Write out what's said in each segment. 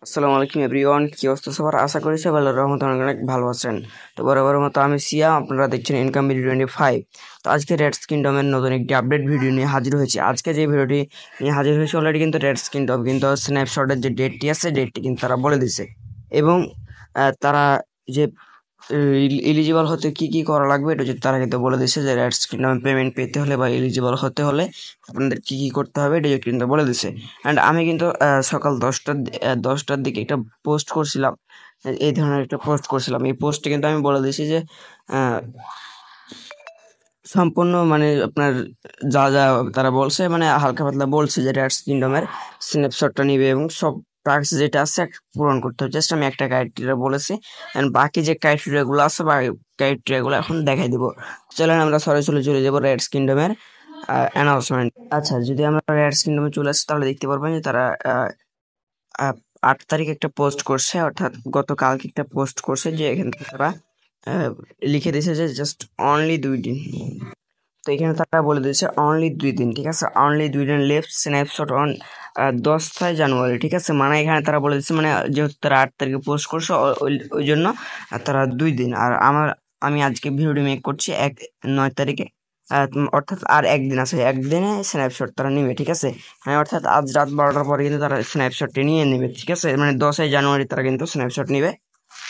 আসসালামু আলাইকুম এভরিওয়ান, কি অবস্থা সবার? আশা করি সবাই আল্লাহর রহমতে অনেক অনেক ভালো আছেন। তো বরাবর মতো আমি সিয়াম, আপনারা দেখছেন ইনকাম ভিডিও 25। তো আজকে রেডস কিংডমের নতুন একটি আপডেট ভিডিও নিয়ে হাজির হয়েছি। আজকে যে ভিডিওটি নিয়ে হাজির হয়েছে অলরেডি কিন্তু রেডস কিংডম কিন্তু স্ন্যাপশটের যে ডেটটি আছে ডেটটি কিন্তু তারা বলে দিছে। এবং তারা যে এলিজিবল হতে কি কি করা লাগবে এটা যদি তারা কিন্তু বলে দিচ্ছে যে রেডস কিংডমে পেমেন্ট পেতে হলে বা এলিজিবল হতে হলে আপনাদের কি কি করতে হবে এটা কিন্তু বলে দিছে। অ্যান্ড আমি কিন্তু সকাল 10টার দিকে একটা পোস্ট করছিলাম, এই ধরনের একটা পোস্ট করছিলাম। এই পোস্টে কিন্তু আমি বলে দিয়েছি যে আহ, সম্পূর্ণ মানে আপনার যা যা তারা বলছে মানে হালকা পাতলা বলছে যে রেডস কিংডমের স্ন্যাপশটটা নিবে এবং সব টাস্ক যেটা আছে পূরণ করতে হবে। জাস্ট আমি একটা ক্রাইটেরিয়া বলেছি, এন্ড বাকি যে ক্রাইটেরিয়া গুলো আছে বা ক্রাইটেরিয়া গুলো এখন দেখাই দিব। চলেন আমরা সরাসরি চলে যাবো রেডস কিংডমের অ্যানাউন্সমেন্ট। আচ্ছা, যদি আমরা রেডস কিংডমে চলে আসি তাহলে দেখতে পারবেন যে তারা আহ, 8 তারিখ একটা পোস্ট করছে, অর্থাৎ গতকালকে একটা পোস্ট করছে যে এখান থেকে তারা আহ, লিখে দিয়েছে যে জাস্ট অনলি 2 দিন। তো এখানে তারা বলে দিয়েছে অনলি 2 দিন, ঠিক আছে? অনলি 2 দিন লেফট স্ন্যাপশট অন 10 জানুয়ারি, ঠিক আছে? মানে এখানে তারা বলে দিচ্ছে মানে যেহেতু তারা 8 তারিখে পোস্ট করছে ওই জন্য তারা 2 দিন। আর আমি আজকে ভিডিওটি মেক করছি 9 তারিখে, অর্থাৎ আর একদিন আছে, একদিনে স্ন্যাপশট তারা নিবে, ঠিক আছে? মানে অর্থাৎ আজ রাত 12টার পরে কিন্তু তারা স্ন্যাপশটটি নিয়ে নেবে, ঠিক আছে? মানে 10 জানুয়ারি তারা কিন্তু স্ন্যাপশট নিবে,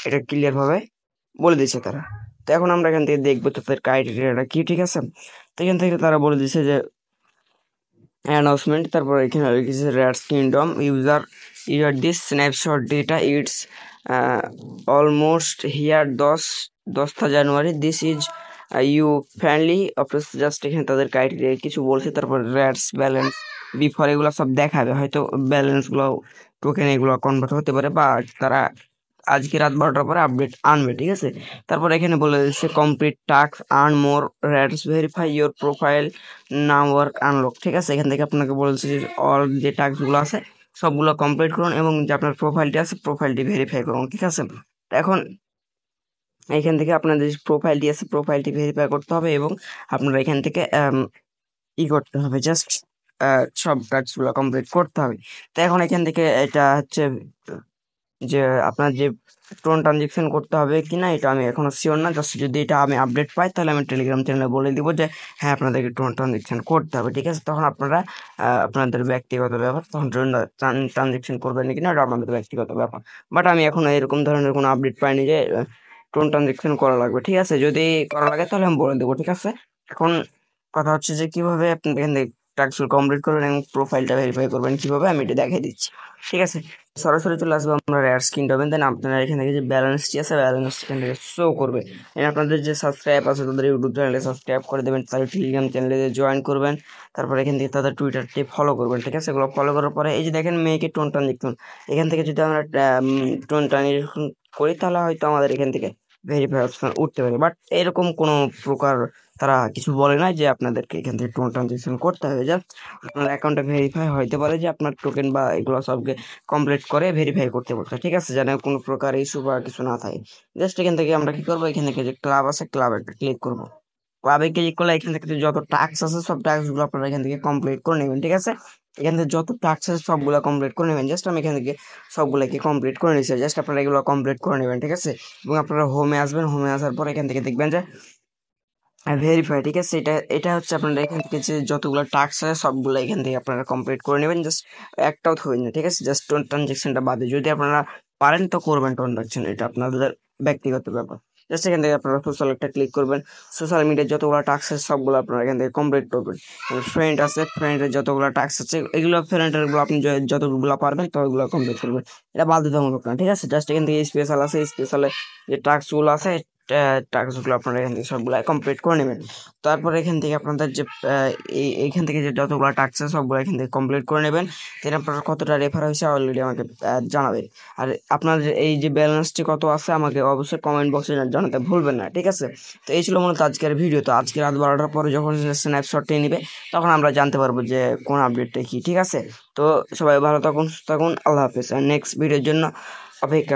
এটা ক্লিয়ার ভাবে বলে দিয়েছে তারা। তো এখন আমরা এখান থেকে দেখবো তাদের ক্রাইটেরিয়াটা কি, ঠিক আছে? তো এখান থেকে তারা বলে দিয়েছে যে অ্যানাউন্সমেন্ট, তারপর এখানে লিখেছে রেডস kingdom user this snapshot data it's almost here 10 January this is you friendly office. Just এখানে তাদের ক্রাইটেরিয়া কিছু বলছে, তারপর রেডস ব্যালেন্স বিফোর এগুলো সব দেখাবে, হয়তো ব্যালেন্স গুলো টোকেন এগুলো কনভার্ট হতে পারে বা তারা আজকে রাত 12টার পরে আপডেট আনবে, ঠিক আছে? তারপর এখানে বলে দিচ্ছে complete task earn more rates verify your profile now work unlock, ঠিক আছে? এখান থেকে আপনাকে বলেছে যে অল যে টাস্কগুলো আছে সবগুলো কমপ্লিট করুন এবং যে আপনার প্রোফাইলটি আছে প্রোফাইলটি ভেরিফাই করুন, ঠিক আছে? তো এখন এখান থেকে আপনাদের যে প্রোফাইলটি আছে প্রোফাইলটি ভেরিফাই করতে হবে এবং আপনারা এখান থেকে করতে হবে, জাস্ট সব কাজগুলো কমপ্লিট করতে হবে। তো এখন এখান থেকে এটা হচ্ছে যে আপনার যে টোন ট্রানজেকশন করতে হবে কিনা এটা আমি এখনো শিওর না। জাস্ট যদি এটা আমি আপডেট পাই তাহলে আমি টেলিগ্রাম চ্যানেলে বলে দিব যে হ্যাঁ আপনাদেরকে টোন ট্রানজেকশন করতে হবে, ঠিক আছে? তখন আপনারা আপনাদের ব্যক্তিগত ব্যাপার, তখন টোন ট্রানজেকশন করবেন কিনা এটা আপনাদের ব্যক্তিগত ব্যাপার। বাট আমি এখন এরকম ধরনের কোনো আপডেট পাইনি যে টোন ট্রানজেকশন করা লাগবে, ঠিক আছে? যদি করা লাগে তাহলে আমি বলে দেবো, ঠিক আছে? এখন কথা হচ্ছে যে কিভাবে আপনি এখান থেকে টাস্ক কমপ্লিট করবেন এবং প্রোফাইলটা ভেরিফাই করবেন কিভাবে আমি এটা দেখাই দিচ্ছি, ঠিক আছে? সরাসরি চলে আসবো আমরা রেয়ার স্ক্রিন পাবেন, দেন আপনারা এখান থেকে যে ব্যালেন্সটি আছে ব্যালেন্স এখান থেকে শো করবে। দেন আপনাদের যে সাবস্ক্রাইব আছে তাদের ইউটিউব চ্যানেলে সাবস্ক্রাইব করে দেবেন, তাদের টেলিগ্রাম চ্যানেলে জয়েন করবেন, তারপর এখান থেকে তাদের টুইটারটি ফলো করবেন, ঠিক আছে? এগুলো ফলো করার পরে এই যে দেখেন মেয়েকে টোন ট্রানজেকশন, এখান থেকে যদি আমরা টোন ট্রানজেকশন করি তাহলে হয়তো আমাদের এখান থেকে ভেরিফাই অপশন উঠতে পারে। বাট এরকম কোনো প্রকার তারা কিছু বলে না যে আপনাদেরকে এখান থেকে টোন ট্রানজেকশন করতে হবে। জাস্ট আপনার অ্যাকাউন্টে ভেরিফাই হইতে পারে যে আপনার টোকেন বা এগুলো সবকে কমপ্লিট করে ভেরিফাই করতে বলছে, ঠিক আছে? যেন কোনো প্রকার ইস্যু বা কিছু না থাকে। জাস্ট এখান থেকে আমরা কি করবো, এখান থেকে যে ক্লাব আছে ক্লাবে একটা ক্লিক করবো। ক্লাবে ক্লিক করলে এখান থেকে যত টাস্ক আছে সব টাস্ক গুলো আপনারা এখান থেকে কমপ্লিট করে নেবেন, ঠিক আছে? এখান থেকে যত টাস্ক আছে সবগুলো কমপ্লিট করে নেবেন। জাস্ট আমি এখান থেকে সবগুলোকে কমপ্লিট করে নিচ্ছি, জাস্ট আপনারা এগুলো কমপ্লিট করে নেবেন, ঠিক আছে? এবং আপনারা হোমে আসবেন, হোমে আসার পর এখান থেকে দেখবেন যে ভেরিফাই, ঠিক আছে? এটা এটা হচ্ছে আপনারা এখান থেকে যে যতগুলো টাস্ক আছে সবগুলো এখান থেকে আপনারা কমপ্লিট করে নেবেন, জাস্ট একটাও থবেন না, ঠিক আছে? জাস্ট টোন ট্রানজেকশনটা বাদে যদি আপনারা পারেন তো করবেন ট্রানজেকশন, এটা আপনাদের ব্যক্তিগত ব্যাপার। জাস্ট এখান থেকে আপনারা সোশ্যাল একটা ক্লিক করবেন, সোশ্যাল মিডিয়ার যতগুলো টাস্ক আছে সবগুলো আপনারা এখান থেকে কমপ্লিট করবেন। ফ্রেন্ড আছে, ফ্রেন্ডের যতগুলো টাস্ক আছে এগুলো ফ্রেন্ডের গুলো আপনি যতগুলো পারবেন ততগুলো কমপ্লিট করবেন, এটা বাধ্যতামূলক না, ঠিক আছে? জাস্ট এখান থেকে স্পেশাল আছে, স্পেশালে যে টাস্কগুলো আছে টাস্কগুলো আপনারা এখান থেকে সবগুলো কমপ্লিট করে নেবেন। তারপর এখান থেকে আপনাদের যে এইখান থেকে যে যতগুলো টাস্ক আছে সবগুলো এখান থেকে কমপ্লিট করে নেবেন। দেন আপনার কতটা রেফার হয়েছে অলরেডি আমাকে জানাবেন। আর আপনার এই যে ব্যালেন্সটি কত আছে আমাকে অবশ্যই কমেন্ট বক্সে জানাতে ভুলবেন না, ঠিক আছে? তো এই ছিল মূলত আজকের ভিডিও। তো আজকে রাত 12টার পরে যখন স্ন্যাপশটটি নিবে তখন আমরা জানতে পারবো যে কোন আপডেটটা কি, ঠিক আছে? তো সবাই ভালো থাকুন, সুস্থ থাকুন, আল্লাহ হাফেজ। আর নেক্সট ভিডিওর জন্য অপেক্ষা